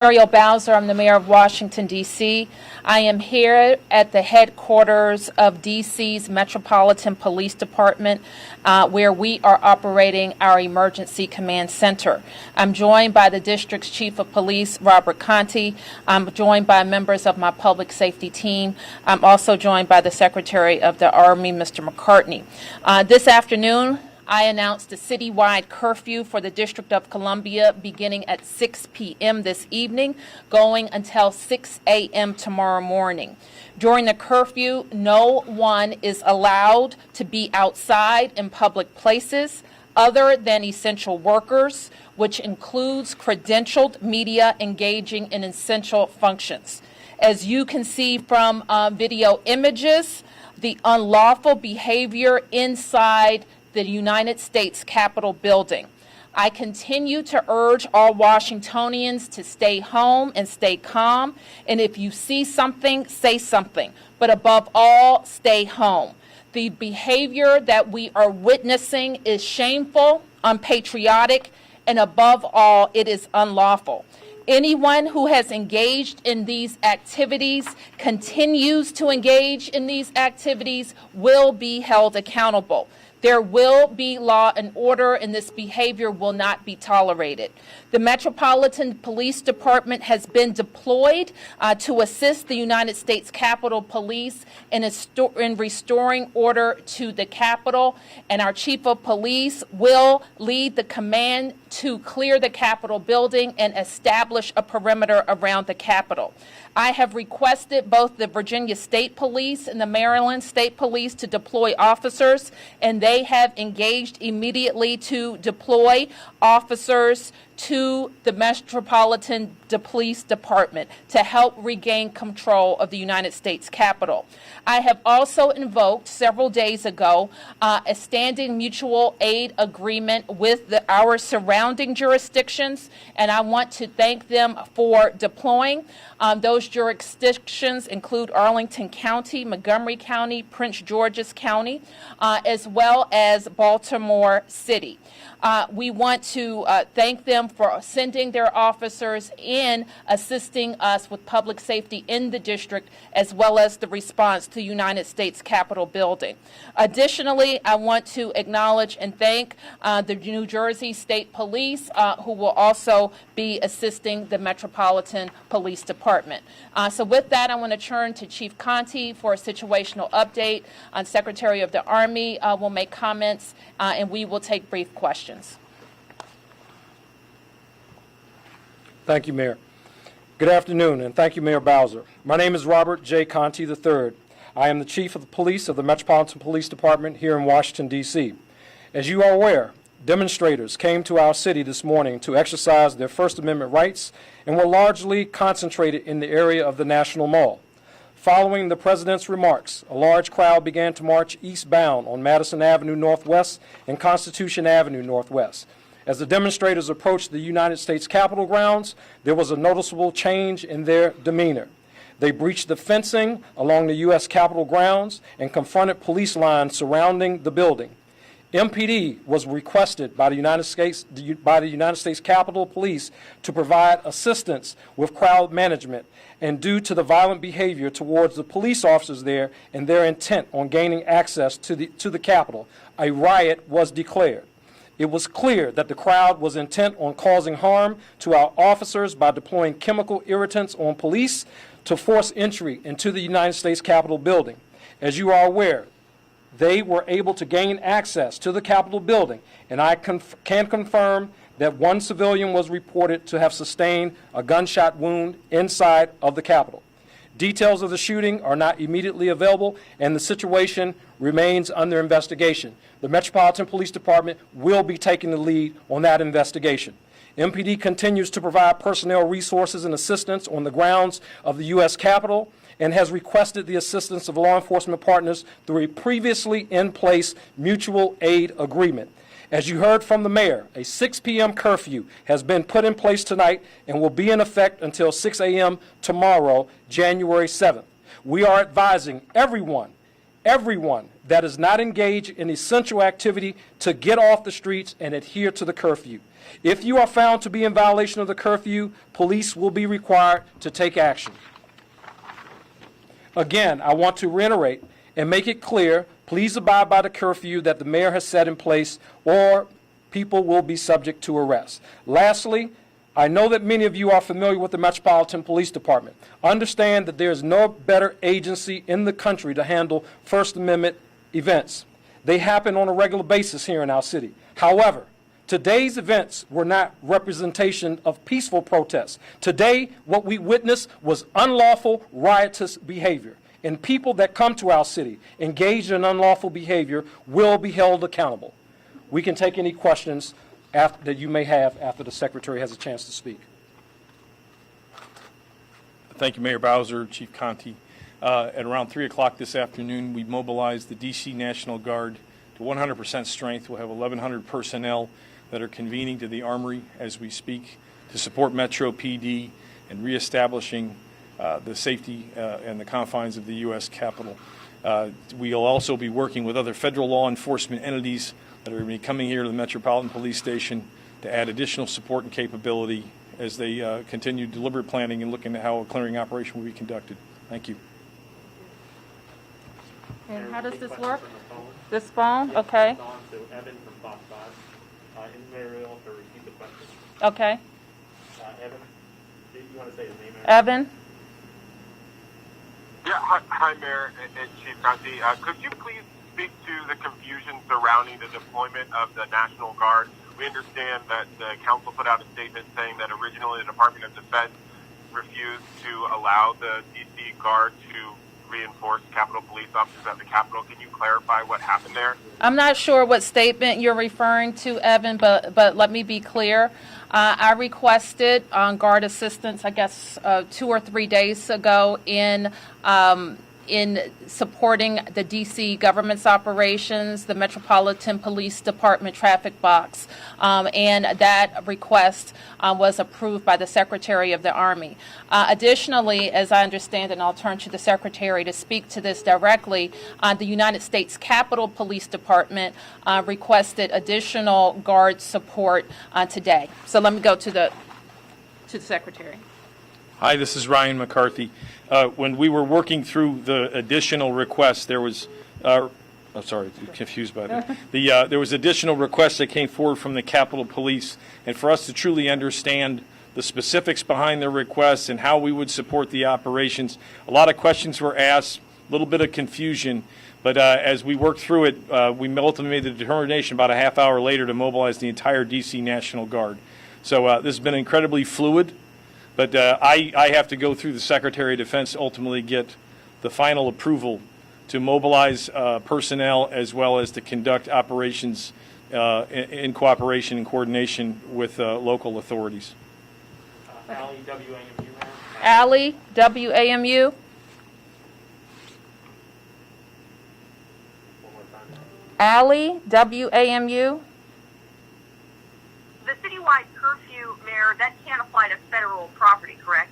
Muriel Bowser. I'm the mayor of Washington, D.C. I am here at the headquarters of D.C.'s Metropolitan Police Department, where we are operating our emergency command center. I'm joined by the district's chief of police, Robert Conti. I'm joined by members of my public safety team. I'm also joined by the Secretary of the Army, Mr. McCartney. This afternoon, I announced a citywide curfew for the District of Columbia beginning at 6 p.m. this evening, going until 6 a.m. tomorrow morning. During the curfew, no one is allowed to be outside in public places other than essential workers, which includes credentialed media engaging in essential functions. As you can see from video images, the unlawful behavior inside the United States Capitol building. I continue to urge all Washingtonians to stay home and stay calm. And if you see something, say something. But above all, stay home. The behavior that we are witnessing is shameful, unpatriotic, and above all, it is unlawful. Anyone who has engaged in these activities, continues to engage in these activities, will be held accountable. There will be law and order, and this behavior will not be tolerated. The Metropolitan Police Department has been deployed to assist the United States Capitol Police in restoring order to the Capitol, and our Chief of Police will lead the command to clear the Capitol building and establish a perimeter around the Capitol. I have requested both the Virginia State Police and the Maryland State Police to deploy officers, and they have engaged immediately to deploy officers to the Metropolitan Police Department to help regain control of the United States Capitol. I have also invoked several days ago a standing mutual aid agreement with our surrounding jurisdictions, and I want to thank them for deploying. Those jurisdictions include Arlington County, Montgomery County, Prince George's County, as well as Baltimore City. We want to thank them for sending their officers in, assisting us with public safety in the district, as well as the response to the United States Capitol building. Additionally, I want to acknowledge and thank the New Jersey State Police, who will also be assisting the Metropolitan Police Department. So with that, I want to turn to Chief Conti for a situational update. Secretary of the Army will make comments, and we will take brief questions. Thank you, Mayor. Good afternoon, and thank you, Mayor Bowser. My name is Robert J. Conti III. I am the Chief of the Police of the Metropolitan Police Department here in Washington, D.C. As you are aware, demonstrators came to our city this morning to exercise their First Amendment rights and were largely concentrated in the area of the National Mall. Following the President's remarks, a large crowd began to march eastbound on Madison Avenue Northwest and Constitution Avenue Northwest. As the demonstrators approached the United States Capitol grounds, there was a noticeable change in their demeanor. They breached the fencing along the U.S. Capitol grounds and confronted police lines surrounding the building. MPD was requested by the United States Capitol Police to provide assistance with crowd management, and due to the violent behavior towards the police officers there and their intent on gaining access to the Capitol, a riot was declared. It was clear that the crowd was intent on causing harm to our officers by deploying chemical irritants on police to force entry into the United States Capitol building. As you are aware, they were able to gain access to the Capitol building, and I can confirm that one civilian was reported to have sustained a gunshot wound inside of the Capitol. Details of the shooting are not immediately available, and the situation remains under investigation. The Metropolitan Police Department will be taking the lead on that investigation. MPD continues to provide personnel resources and assistance on the grounds of the U.S. Capitol and has requested the assistance of law enforcement partners through a previously in place mutual aid agreement. As you heard from the mayor, a 6 p.m. curfew has been put in place tonight and will be in effect until 6 a.m. tomorrow, January 7th. We are advising everyone everyone that is not engaged in essential activity to get off the streets and adhere to the curfew. If you are found to be in violation of the curfew, police will be required to take action. Again, I want to reiterate and make it clear, please abide by the curfew that the mayor has set in place, or people will be subject to arrest. Lastly, I know that many of you are familiar with the Metropolitan Police Department. Understand that there is no better agency in the country to handle First Amendment events. They happen on a regular basis here in our city. However, today's events were not representation of peaceful protests. Today, what we witnessed was unlawful, riotous behavior. And people that come to our city engaged in unlawful behavior will be held accountable. We can take any questions that you may have after the Secretary has a chance to speak. Thank you, Mayor Bowser, Chief Conti. At around 3 o'clock this afternoon, we mobilized the D.C. National Guard to 100% strength. We'll have 1,100 personnel that are convening to the Armory as we speak to support Metro PD and reestablishing the safety and the confines of the U.S. Capitol. We'll also be working with other federal law enforcement entities that are going to be coming here to the Metropolitan Police Station to add additional support and capability as they continue deliberate planning and looking at how a clearing operation will be conducted. Thank you. And how does this work? This phone? Okay. So Evan from Fox 5. Muriel to repeat the question. Okay. Evan, do you want to say his name? Evan? Yeah, hi Mayor and Chief Conti. Could you please speak to the confusion surrounding the deployment of the National Guard? We understand that the council put out a statement saying that originally the Department of Defense refused to allow the D.C. Guard to reinforce Capitol Police officers at the Capitol. Can you clarify what happened there? I'm not sure what statement you're referring to, Evan, but let me be clear. I requested guard assistance, I guess, 2 or 3 days ago in supporting the D.C. government's operations, the Metropolitan Police Department traffic box, and that request was approved by the Secretary of the Army. Additionally, as I understand, and I'll turn to the Secretary to speak to this directly, the United States Capitol Police Department requested additional guard support today. So let me go to the Secretary. Hi, this is Ryan McCarthy. When we were working through the additional requests, there was, I'm sorry, confused by that. There was additional requests that came forward from the Capitol Police, and for us to truly understand the specifics behind their requests and how we would support the operations, a lot of questions were asked, a little bit of confusion, but as we worked through it, we ultimately made the determination about a half hour later to mobilize the entire D.C. National Guard. So this has been incredibly fluid. But I have to go through the Secretary of Defense to ultimately get the final approval to mobilize personnel as well as to conduct operations in cooperation and coordination with local authorities. Allie, WAMU. Allie, WAMU. One more time. Allie, WAMU. The citywide curfew, Mayor, that can't apply to federal property, correct?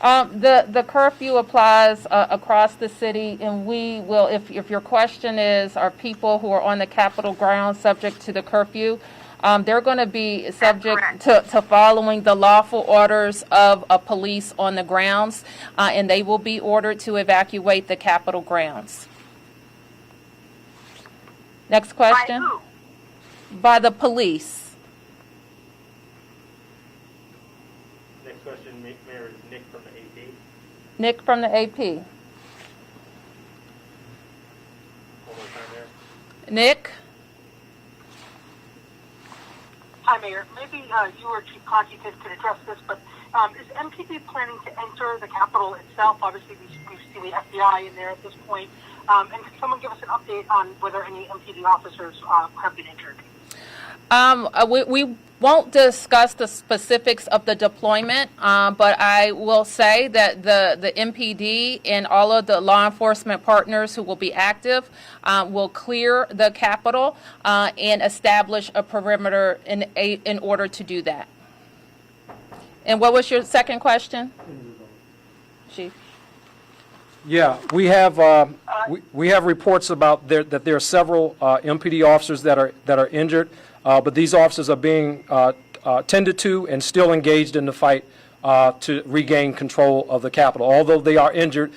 The curfew applies across the city, and we will, if your question is, are people who are on the Capitol grounds subject to the curfew, they're going to be subject to following the lawful orders of police on the grounds, and they will be ordered to evacuate the Capitol grounds. Next question. By who? By the police. Next question, Mayor, is Nick from the AP. Nick from the AP. One more time there. Nick? Hi, Mayor. Maybe you or Chief Conti could address this, but is MPD planning to enter the Capitol itself? Obviously, we've seen the FBI in there at this point. And can someone give us an update on whether any MPD officers have been injured? We won't discuss the specifics of the deployment, but I will say that the MPD and all of the law enforcement partners who will be active will clear the Capitol and establish a perimeter in order to do that. And what was your second question, Chief? Yeah, we have we have reports about that there are several MPD officers that are injured, but these officers are being tended to and still engaged in the fight to regain control of the Capitol. Although they are injured,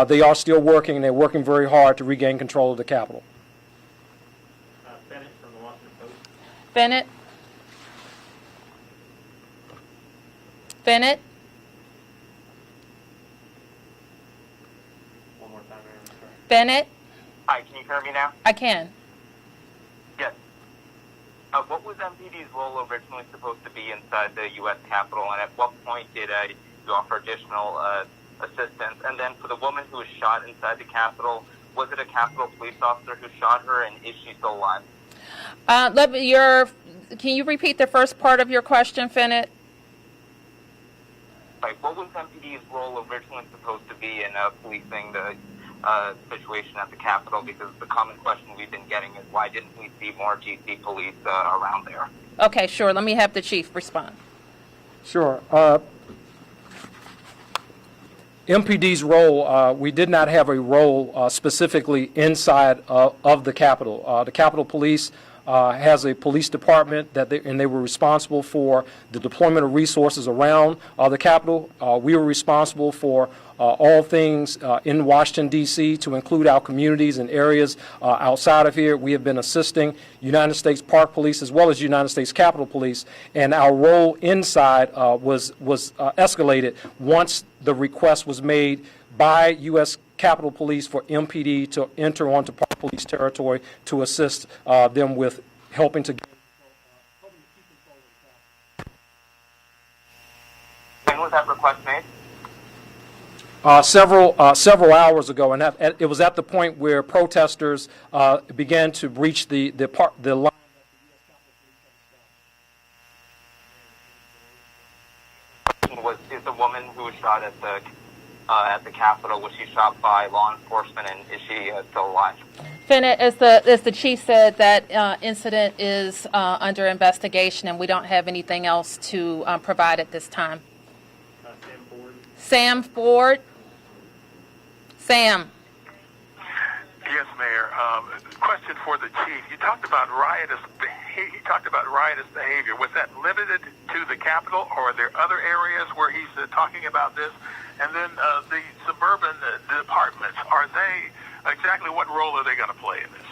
they are still working, and they're working very hard to regain control of the Capitol. Bennett from the Washington Post. Bennett? Bennett? One more time, Mayor. I'm sorry. Bennett? Hi, can you hear me now? I can. Yes. What was MPD's role originally supposed to be inside the U.S. Capitol, and at what point did you offer additional assistance? And then for the woman who was shot inside the Capitol, was it a Capitol police officer who shot her, and is she still alive? Can you repeat the first part of your question, Bennett? Like, what was MPD's role originally supposed to be in policing the situation at the Capitol? Because the common question we've been getting is, why didn't we see more GC police around there? Okay, sure. Let me have the chief respond. Sure. MPD's role, we did not have a role specifically inside of the Capitol. The Capitol Police has a police department and they were responsible for the deployment of resources around the Capitol. We were responsible for all things in Washington, D.C., to include our communities and areas outside of here. We have been assisting United States Park Police as well as United States Capitol Police, and our role inside was escalated once the request was made by U.S. Capitol Police for MPD to enter onto Park Police territory to assist them with helping to get When was that request made? several hours ago, and it was at the point where protesters began to breach the line. Is the woman who was shot at the Capitol, was she shot by law enforcement, and is she still alive? Bennett, as the chief said, that incident is under investigation, and we don't have anything else to provide at this time. Sam Ford. Sam Ford? Sam. Yes, Mayor. Question for the chief. You talked about riotous behavior. Was that limited to the Capitol, or are there other areas where he's talking about this? And then the suburban departments, exactly what role are they going to play in this?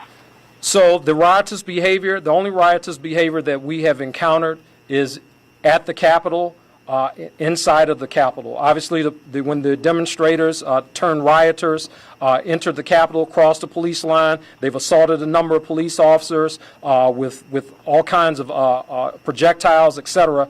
So the only riotous behavior that we have encountered is at the Capitol, inside of the Capitol. Obviously, when the demonstrators turned rioters, entered the Capitol, crossed the police line, they've assaulted a number of police officers with all kinds of projectiles, etc.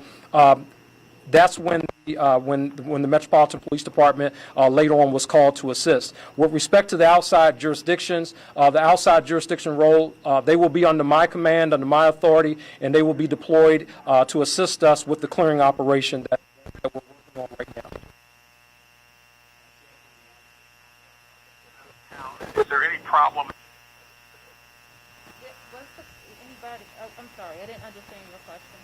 That's when the Metropolitan Police Department later on was called to assist. With respect to the outside jurisdictions, the outside jurisdiction role, they will be under my command, under my authority, and they will be deployed to assist us with the clearing operation that we're working on right now. Is there any problem? I'm sorry, I didn't understand your question.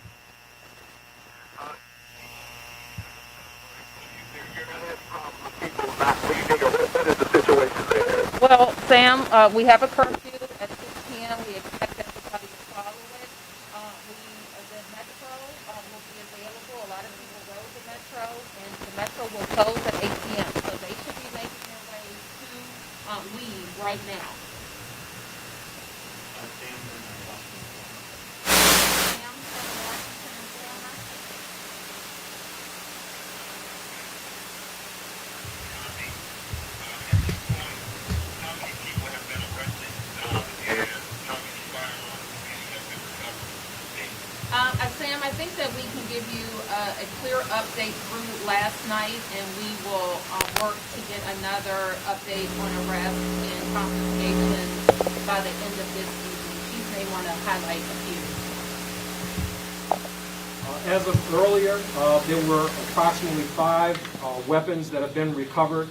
What is the situation there? Well, Sam, we have a curfew at 6 p.m. We expect everybody to follow it. The Metro will be available. A lot of people rode the Metro, and the Metro will close at 8 p.m. So they should be making their way to leave right now. Sam from the Washington Post. Sam from the Washington Examiner. Sam, I think that we can give you a clear update through last night, and we will work to get another update on arrest and confiscation by the end of this evening. Chief may want to highlight a few. As of earlier, there were approximately 5 weapons that have been recovered.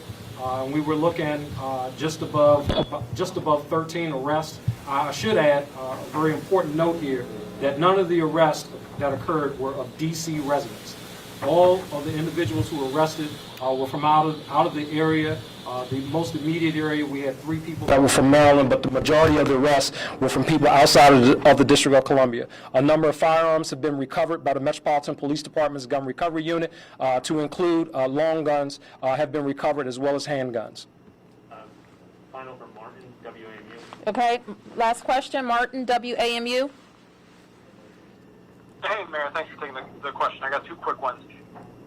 We were looking just above 13 arrests. I should add a very important note here that none of the arrests that occurred were of D.C. residents. All of the individuals who were arrested were from out of the area. The most immediate area, we had 3 people that were from Maryland, but the majority of the arrests were from people outside of the District of Columbia. A number of firearms have been recovered by the Metropolitan Police Department's Gun Recovery Unit, to include long guns have been recovered, as well as handguns. Final from Martin, WAMU. Okay, last question, Martin, WAMU. Hey, Mayor, thanks for taking the question. I got 2 quick ones.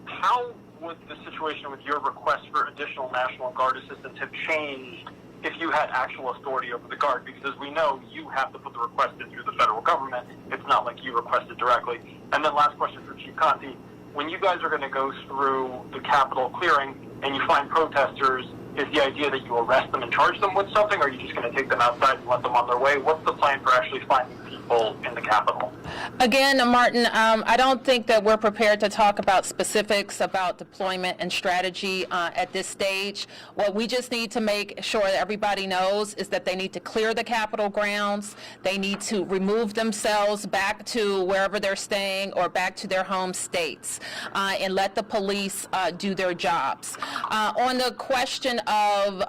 How would the situation with your request for additional National Guard assistance have changed if you had actual authority over the Guard? Because as we know, you have to put the request in through the federal government. It's not like you requested directly. And then last question for Chief Conti. When you guys are going to go through the Capitol clearing and you find protesters, is the idea that you arrest them and charge them with something, or are you just going to take them outside and let them on their way? What's the plan for actually finding people in the Capitol? Again, Martin, I don't think that we're prepared to talk about specifics about deployment and strategy at this stage. What we just need to make sure that everybody knows is that they need to clear the Capitol grounds. They need to remove themselves back to wherever they're staying or back to their home states, and let the police do their jobs. On the question of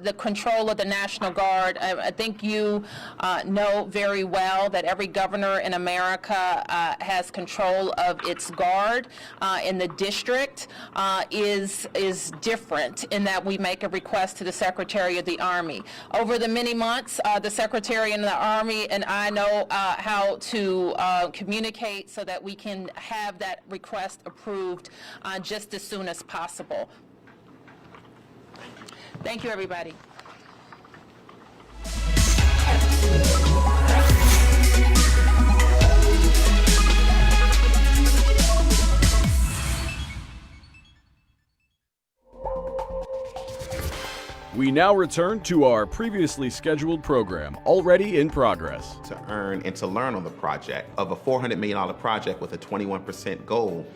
the control of the National Guard, I think you know very well that every governor in America has control of its guard, and the district is different in that we make a request to the Secretary of the Army. Over the many months, the Secretary and the Army and I know how to communicate so that we can have that request approved just as soon as possible. Thank you, everybody. We now return to our previously scheduled program, already in progress. To earn and to learn on the project. Of a $400 million project with a 21% goal,